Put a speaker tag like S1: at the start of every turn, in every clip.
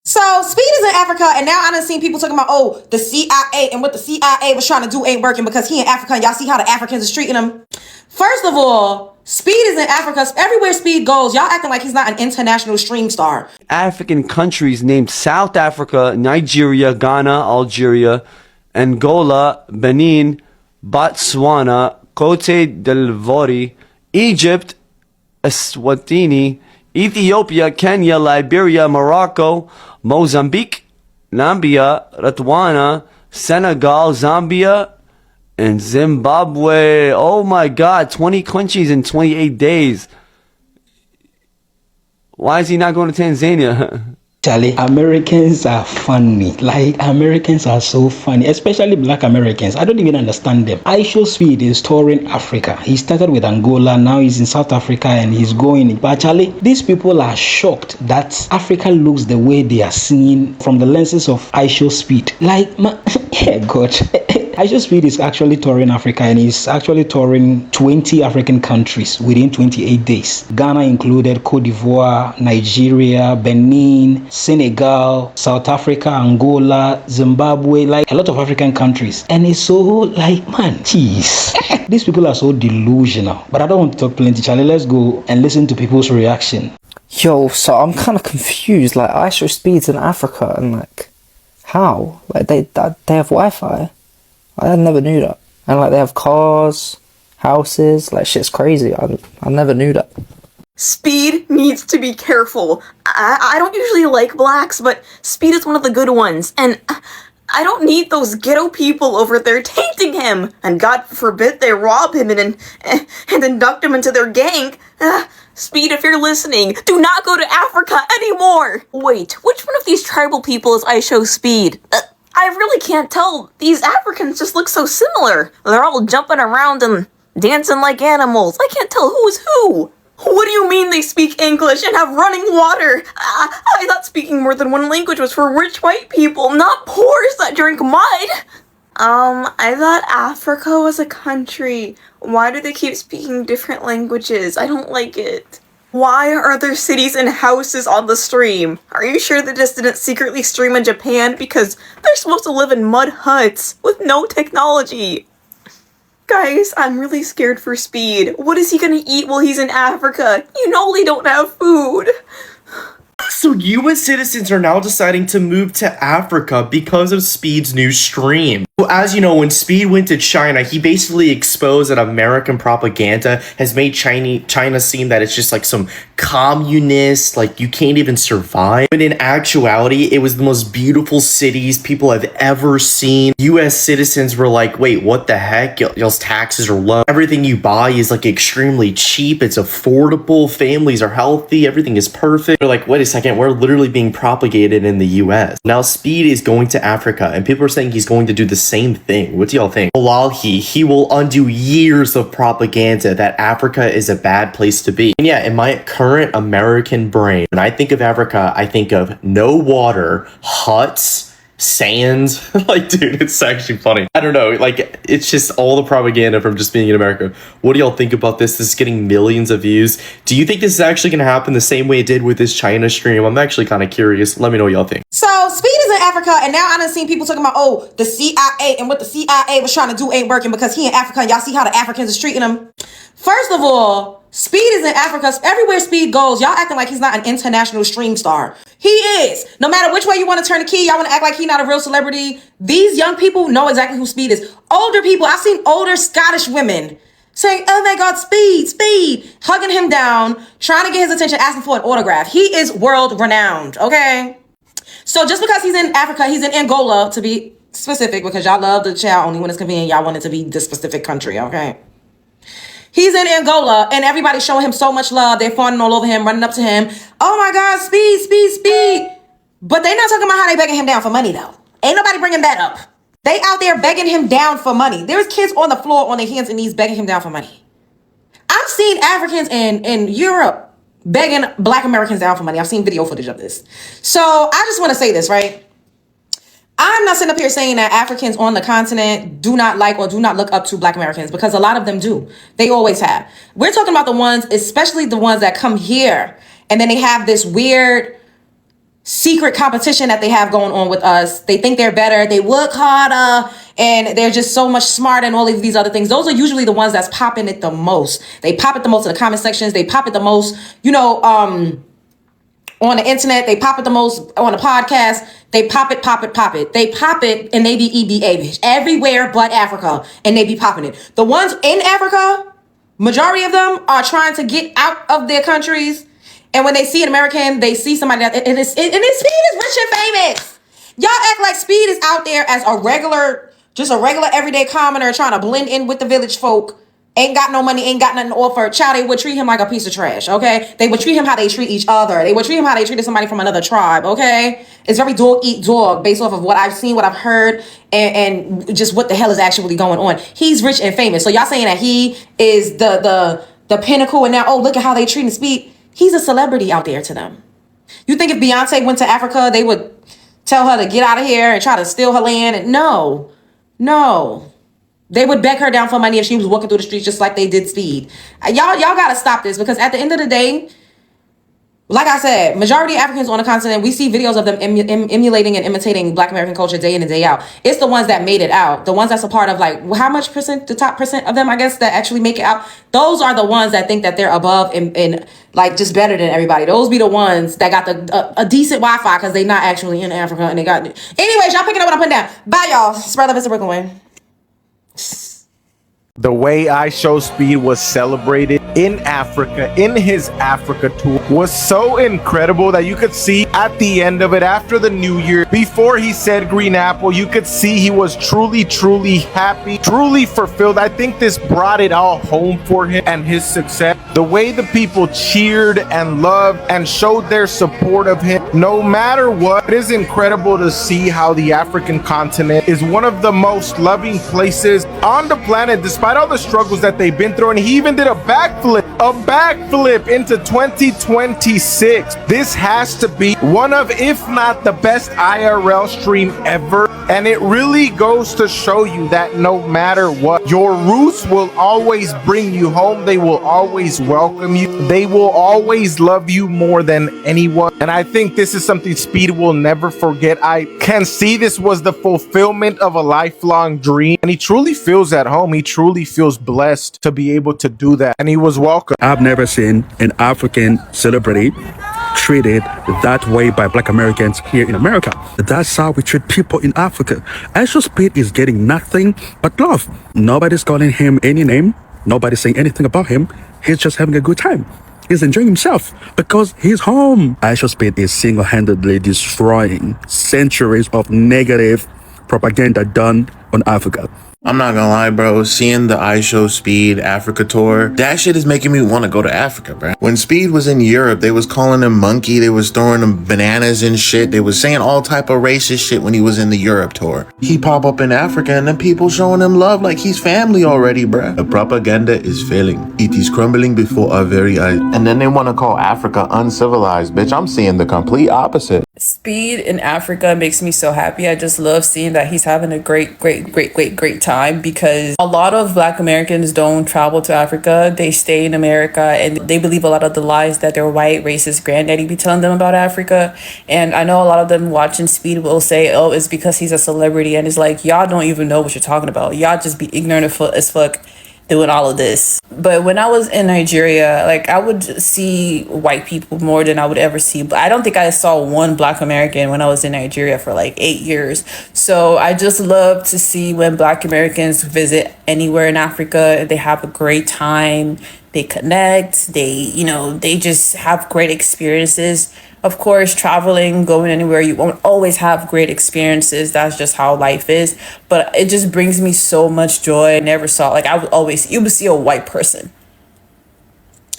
S1: So speed is in Africa, and now I done seen people talking about, oh, the CIA and what the CIA was trying to do ain't working because he in Africa, and y'all see how the Africans is treating him. First of all, speed is in Africa. Everywhere speed goes, y'all acting like he's not an international stream star.
S2: African countries named South Africa, Nigeria, Ghana, Algeria, Angola, Benin, Botswana, Cote d'Ivoire, Egypt, Eswatini, Ethiopia, Kenya, Liberia, Morocco, Mozambique, Namibia, Botswana, Senegal, Zambia, and Zimbabwe. Oh my God, 20 countries in 28 days. Why is he not going to Tanzania?
S3: Charlie, Americans are funny. Like, Americans are so funny, especially black Americans. I don't even understand them. Aisho Speed is touring Africa. He started with Angola, now he's in South Africa and he's going. But Charlie, these people are shocked that Africa looks the way they are seeing from the lenses of Aisho Speed. Like, yeah, God. Aisho Speed is actually touring Africa and he's actually touring 20 African countries within 28 days. Ghana included, Cote d'Ivoire, Nigeria, Benin, Senegal, South Africa, Angola, Zimbabwe, like a lot of African countries. And it's so like, man, jeez. These people are so delusional. But I don't want to talk plenty, Charlie. Let's go and listen to people's reaction.
S4: Yo, so I'm kind of confused. Like, Aisho Speed's in Africa and like, how? Like, they have Wi-Fi. I never knew that. And like, they have cars, houses, like, shit's crazy. I never knew that.
S5: Speed needs to be careful. I don't usually like blacks, but Speed is one of the good ones, and I don't need those ghetto people over there tainting him, and God forbid they rob him and induct him into their gang. Speed, if you're listening, do not go to Africa anymore! Wait, which one of these tribal people is Aisho Speed? I really can't tell. These Africans just look so similar. They're all jumping around and dancing like animals. I can't tell who's who. What do you mean they speak English and have running water? I thought speaking more than one language was for rich white people, not poors that drink mud. I thought Africa was a country. Why do they keep speaking different languages? I don't like it. Why are there cities and houses on the stream? Are you sure they just didn't secretly stream in Japan because they're supposed to live in mud huts with no technology? Guys, I'm really scared for Speed. What is he gonna eat while he's in Africa? You know they don't have food.
S6: So US citizens are now deciding to move to Africa because of Speed's new stream. Well, as you know, when Speed went to China, he basically exposed that American propaganda has made China seem that it's just like some communist, like you can't even survive. But in actuality, it was the most beautiful cities people have ever seen. US citizens were like, wait, what the heck? Y'all's taxes are low. Everything you buy is like extremely cheap. It's affordable. Families are healthy. Everything is perfect. They're like, wait a second, we're literally being propagated in the US. Now Speed is going to Africa and people are saying he's going to do the same thing. What do y'all think? Wallahi, he will undo years of propaganda that Africa is a bad place to be. And yeah, in my current American brain, when I think of Africa, I think of no water, huts, sand. Like, dude, it's actually funny. I don't know, like, it's just all the propaganda from just being in America. What do y'all think about this? This is getting millions of views. Do you think this is actually going to happen the same way it did with this China stream? I'm actually kind of curious. Let me know what y'all think.
S1: So speed is in Africa, and now I done seen people talking about, oh, the CIA and what the CIA was trying to do ain't working because he in Africa, and y'all see how the Africans is treating him. First of all, Speed is in Africa. Everywhere Speed goes, y'all acting like he's not an international stream star. He is. No matter which way you want to turn the key, y'all want to act like he's not a real celebrity. These young people know exactly who Speed is. Older people, I've seen older Scottish women saying, oh my God, Speed, Speed, hugging him down, trying to get his attention, asking for an autograph. He is world renowned, okay? So just because he's in Africa, he's in Angola, to be specific, because y'all love the child only when it's convenient. Y'all want it to be this specific country, okay? He's in Angola, and everybody's showing him so much love. They're fawning all over him, running up to him. Oh my God, Speed, Speed, Speed. But they're not talking about how they begging him down for money, though. Ain't nobody bringing that up. They out there begging him down for money. There's kids on the floor on their hands and knees begging him down for money. I've seen Africans in Europe begging Black Americans down for money. I've seen video footage of this. So I just want to say this, right? I'm not sitting up here saying that Africans on the continent do not like or do not look up to Black Americans, because a lot of them do. They always have. We're talking about the ones, especially the ones that come here, and then they have this weird secret competition that they have going on with us. They think they're better, they work harder, and they're just so much smarter and all of these other things. Those are usually the ones that's popping it the most. They pop it the most in the comment sections. They pop it the most, on the internet. They pop it the most on the podcast. They pop it. They pop it, and they be EBA, bitch. Everywhere but Africa, and they be popping it. The ones in Africa, majority of them are trying to get out of their countries. And when they see an American, they see somebody that and Speed is rich and famous. Y'all act like Speed is out there as a regular everyday commoner trying to blend in with the village folk. Ain't got no money, ain't got nothing to offer. Child, they would treat him like a piece of trash, okay? They would treat him how they treat each other. They would treat him how they treated somebody from another tribe, okay? It's very dog eat dog based off of what I've seen, what I've heard, and just what the hell is actually going on. He's rich and famous. So y'all saying that he is the pinnacle, and now, oh, look at how they treat Speed. He's a celebrity out there to them. You think if Beyonce went to Africa, they would tell her to get out of here and try to steal her land? And no. They would beg her down for money if she was walking through the streets just like they did Speed. Y'all gotta stop this, because at the end of the day, like I said, majority of Africans on the continent, we see videos of them emulating and imitating Black American culture day in and day out. It's the ones that made it out. The ones that's a part of, like, how much percent, the top percent of them, I guess, that actually make it out. Those are the ones that think that they're above and like just better than everybody. Those be the ones that got a decent Wi-Fi because they not actually in Africa and they got... Anyways, y'all picking up what I'm putting down. Bye, y'all. Spread love, Mr. Brooklyn.
S7: The way I Show Speed was celebrated in Africa, in his Africa tour, was so incredible that you could see at the end of it, after the new year, before he said green apple, you could see he was truly, truly happy, truly fulfilled. I think this brought it all home for him and his success. The way the people cheered and loved and showed their support of him, no matter what. It is incredible to see how the African continent is one of the most loving places on the planet, despite all the struggles that they've been through. And he even did a backflip into 2026. This has to be one of, if not the best IRL stream ever. And it really goes to show you that no matter what, your roots will always bring you home. They will always welcome you. They will always love you more than anyone. And I think this is something Speed will never forget. I can see this was the fulfillment of a lifelong dream. And he truly feels at home. He truly feels blessed to be able to do that. And he was welcome.
S8: I've never seen an African celebrity treated that way by Black Americans here in America. That's how we treat people in Africa. Aisha Speed is getting nothing but love. Nobody's calling him any name. Nobody's saying anything about him. He's just having a good time. He's enjoying himself because he's home. Aisha Speed is single-handedly destroying centuries of negative propaganda done on Africa.
S9: I'm not gonna lie, bro. Seeing the I Show Speed Africa tour, that shit is making me want to go to Africa, bro. When Speed was in Europe, they was calling him monkey. They was throwing him bananas and shit. They was saying all type of racist shit when he was in the Europe tour. He pop up in Africa and then people showing him love like he's family already, bro. The propaganda is failing. It is crumbling before our very eyes. And then they want to call Africa uncivilized, bitch. I'm seeing the complete opposite.
S10: Speed in Africa makes me so happy. I just love seeing that he's having a great time, because a lot of Black Americans don't travel to Africa. They stay in America and they believe a lot of the lies that their white racist granddaddy be telling them about Africa. And I know a lot of them watching Speed will say, oh, it's because he's a celebrity. And it's like, y'all don't even know what you're talking about. Y'all just be ignorant as fuck doing all of this. But when I was in Nigeria, like, I would see white people more than I would ever see. But I don't think I saw one Black American when I was in Nigeria for like 8 years. So I just love to see when Black Americans visit anywhere in Africa, they have a great time, they connect, they just have great experiences. Of course, traveling, going anywhere, you won't always have great experiences. That's just how life is. But it just brings me so much joy. I never saw, like, you would see a white person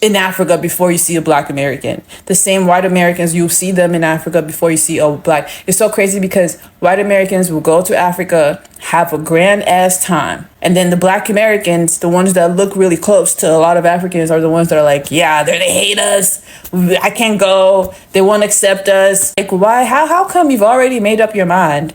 S10: in Africa before you see a Black American. The same white Americans, you see them in Africa before you see a Black. It's so crazy because white Americans will go to Africa, have a grand ass time. And then the Black Americans, the ones that look really close to a lot of Africans, are the ones that are like, yeah, they hate us. I can't go. They won't accept us. Like, why? How come you've already made up your mind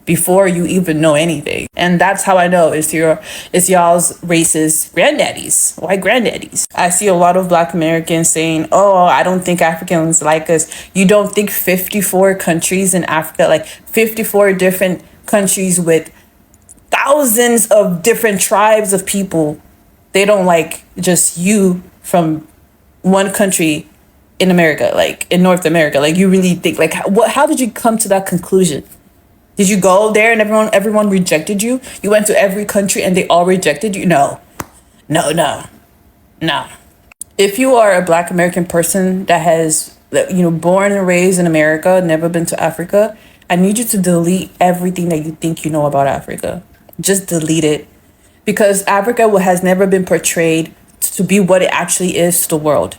S10: before you even know anything. And that's how I know it's y'all's racist granddaddies, white granddaddies. I see a lot of Black Americans saying, oh, I don't think Africans like us. You don't think 54 countries in Africa, like 54 different countries with thousands of different tribes of people, they don't like just you from one country in America, like in North America? Like, you really think, like, how did you come to that conclusion? Did you go there and everyone rejected you? You went to every country and they all rejected you? No. If you are a Black American person that has, born and raised in America, never been to Africa, I need you to delete everything that you think you know about Africa. Just delete it. Because Africa has never been portrayed to be what it actually is to the world.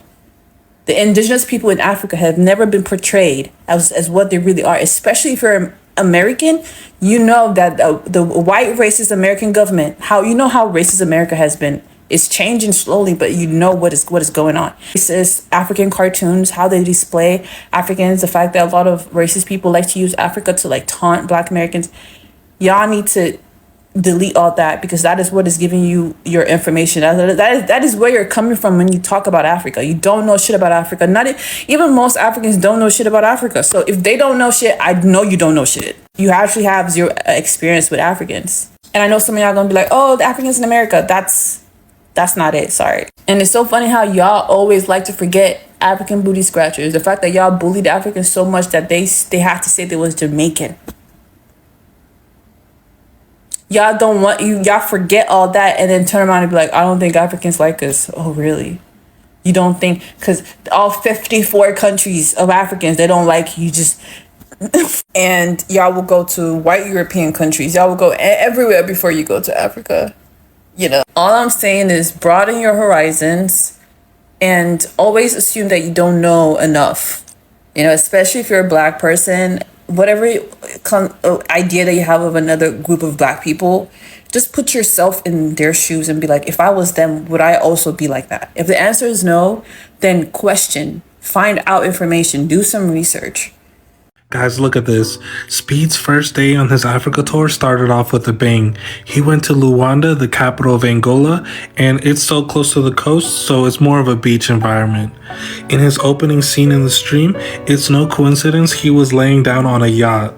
S10: The indigenous people in Africa have never been portrayed as what they really are, especially if you're American. You know that the white racist American government, how racist America has been, is changing slowly, but you know what is going on. Racist African cartoons, how they display Africans, the fact that a lot of racist people like to use Africa to like taunt Black Americans. Y'all need to delete all that, because that is what is giving you your information. That is where you're coming from when you talk about Africa. You don't know shit about Africa. Even most Africans don't know shit about Africa. So if they don't know shit, I know you don't know shit. You actually have zero experience with Africans. And I know some of y'all gonna be like, oh, the Africans in America, that's not it, sorry. And it's so funny how y'all always like to forget African booty scratchers. The fact that y'all bullied Africans so much that they have to say they was Jamaican. Y'all forget all that and then turn around and be like, I don't think Africans like us. Oh, really? You don't think, because all 54 countries of Africans, they don't like you, just and y'all will go to white European countries. Y'all will go everywhere before you go to Africa. All I'm saying is broaden your horizons and always assume that you don't know enough. Especially if you're a Black person, whatever idea that you have of another group of Black people, just put yourself in their shoes and be like, if I was them, would I also be like that? If the answer is no, then question, find out information, do some research.
S11: Guys, look at this. Speed's first day on his Africa tour started off with a bang. He went to Luanda, the capital of Angola, and it's so close to the coast, so it's more of a beach environment. In his opening scene in the stream, it's no coincidence he was laying down on a yacht.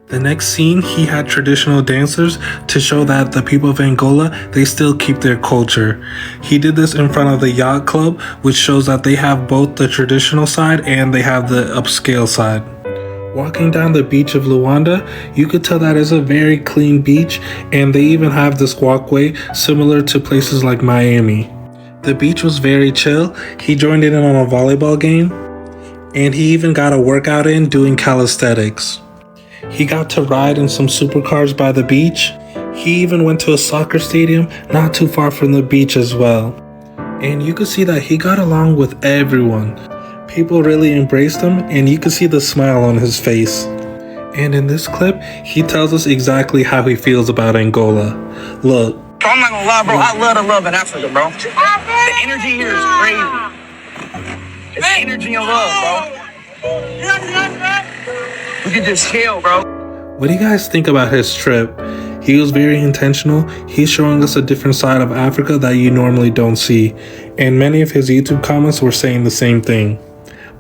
S11: The next scene, he had traditional dancers to show that the people of Angola, they still keep their culture. He did this in front of the yacht club, which shows that they have both the traditional side and they have the upscale side. Walking down the beach of Luanda, you could tell that it's a very clean beach, and they even have this walkway similar to places like Miami. The beach was very chill. He joined in on a volleyball game, and he even got a workout in doing calisthenics. He got to ride in some supercars by the beach. He even went to a soccer stadium not too far from the beach as well. And you could see that he got along with everyone. People really embraced him, and you can see the smile on his face. And in this clip, he tells us exactly how he feels about Angola. Look.
S12: I'm not gonna lie, bro. I love the love in Africa, bro. The energy here is crazy. It's energy and love, bro. We can just chill, bro.
S11: What do you guys think about his trip? He was very intentional. He's showing us a different side of Africa that you normally don't see. And many of his YouTube comments were saying the same thing.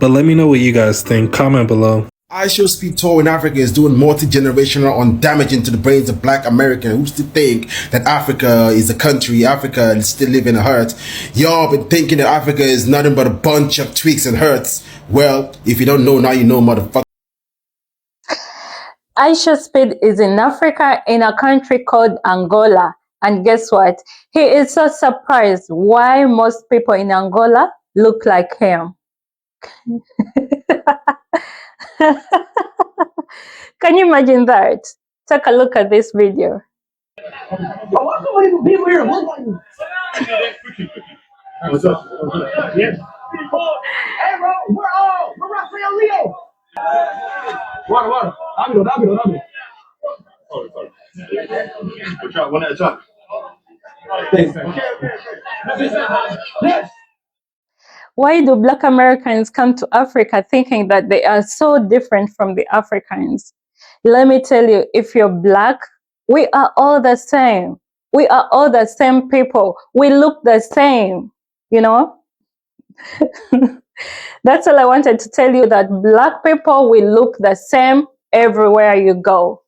S11: But let me know what you guys think. Comment below.
S13: iShow Speed Tour in Africa is doing multi-generational on damaging to the brains of Black Americans who still think that Africa is a country, Africa is still living in a hurt. Y'all been thinking that Africa is nothing but a bunch of tweaks and hurts. Well, if you don't know, now you know, motherfucker.
S14: Aisha Speed is in Africa in a country called Angola. And guess what? He is so surprised why most people in Angola look like him. Can you imagine that? Take a look at this video.
S12: What's the people here look like you? What's up? Yes. Hey, bro, we're Rafael Leo. Water. Rápido. Good job, one at a time. Thanks. Yes.
S14: Why do Black Americans come to Africa thinking that they are so different from the Africans? Let me tell you, if you're black, we are all the same. We are all the same people. We look the same, you know? That's all I wanted to tell you, that black people will look the same everywhere you go.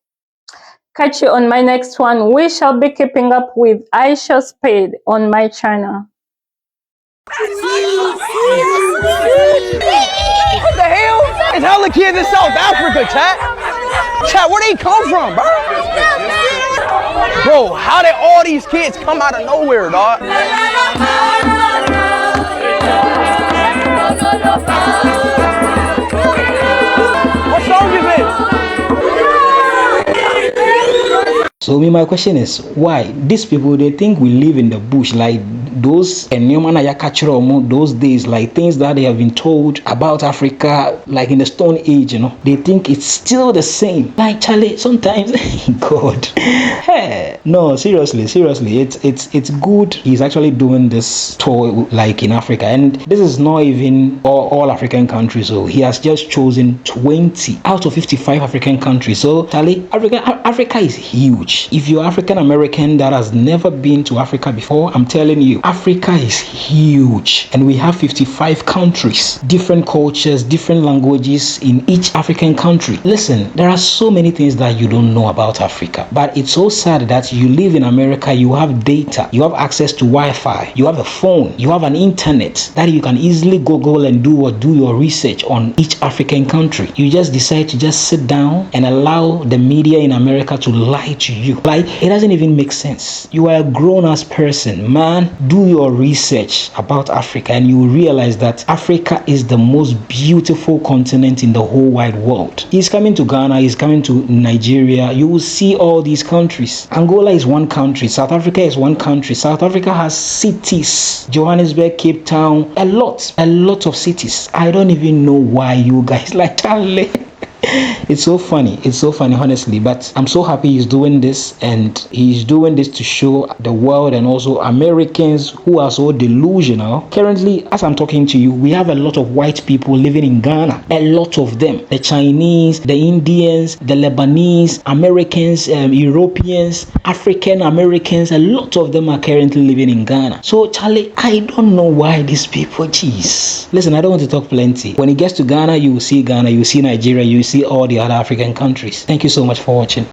S14: Catch you on my next one. We shall be keeping up with Aisha Speed on my channel.
S12: What the hell? It's hella kids in South Africa, chat. Chat, where they come from, bro? Bro, how did all these kids come out of nowhere, dog? What song is this?
S3: So my question is, why these people, they think we live in the bush, like those those days, like things that they have been told about Africa, like in the Stone Age, you know, they think it's still the same. Like Charlie, sometimes, God, hey, no, seriously, it's good. He's actually doing this tour like in Africa, and this is not even all African countries. So he has just chosen 20 out of 55 African countries. So Charlie, Africa is huge. If you're African American that has never been to Africa before, I'm telling you, Africa is huge, and we have 55 countries, different cultures, different languages in each African country. Listen, there are so many things that you don't know about Africa, but it's so sad that you live in America, you have data, you have access to Wi-Fi, you have a phone, you have an internet that you can easily Google and do your research on each African country. You just decide to just sit down and allow the media in America to lie to you. Like, it doesn't even make sense. You are a grown-ass person, man. Do your research about Africa and you will realize that Africa is the most beautiful continent in the whole wide world. He's coming to Ghana, he's coming to Nigeria. You will see all these countries. Angola is one country, South Africa is one country. South Africa has cities, Johannesburg, Cape Town, a lot of cities. I don't even know why you guys like Charlie. It's so funny, honestly, but I'm so happy he's doing this, and he's doing this to show the world and also Americans who are so delusional. Currently, as I'm talking to you, we have a lot of white people living in Ghana, a lot of them, the Chinese, the Indians, the Lebanese, Americans, Europeans, African Americans, a lot of them are currently living in Ghana. So Charlie, I don't know why these people, jeez. Listen, I don't want to talk plenty. When it gets to Ghana, you will see Nigeria, you will see all the other African countries. Thank you so much for watching.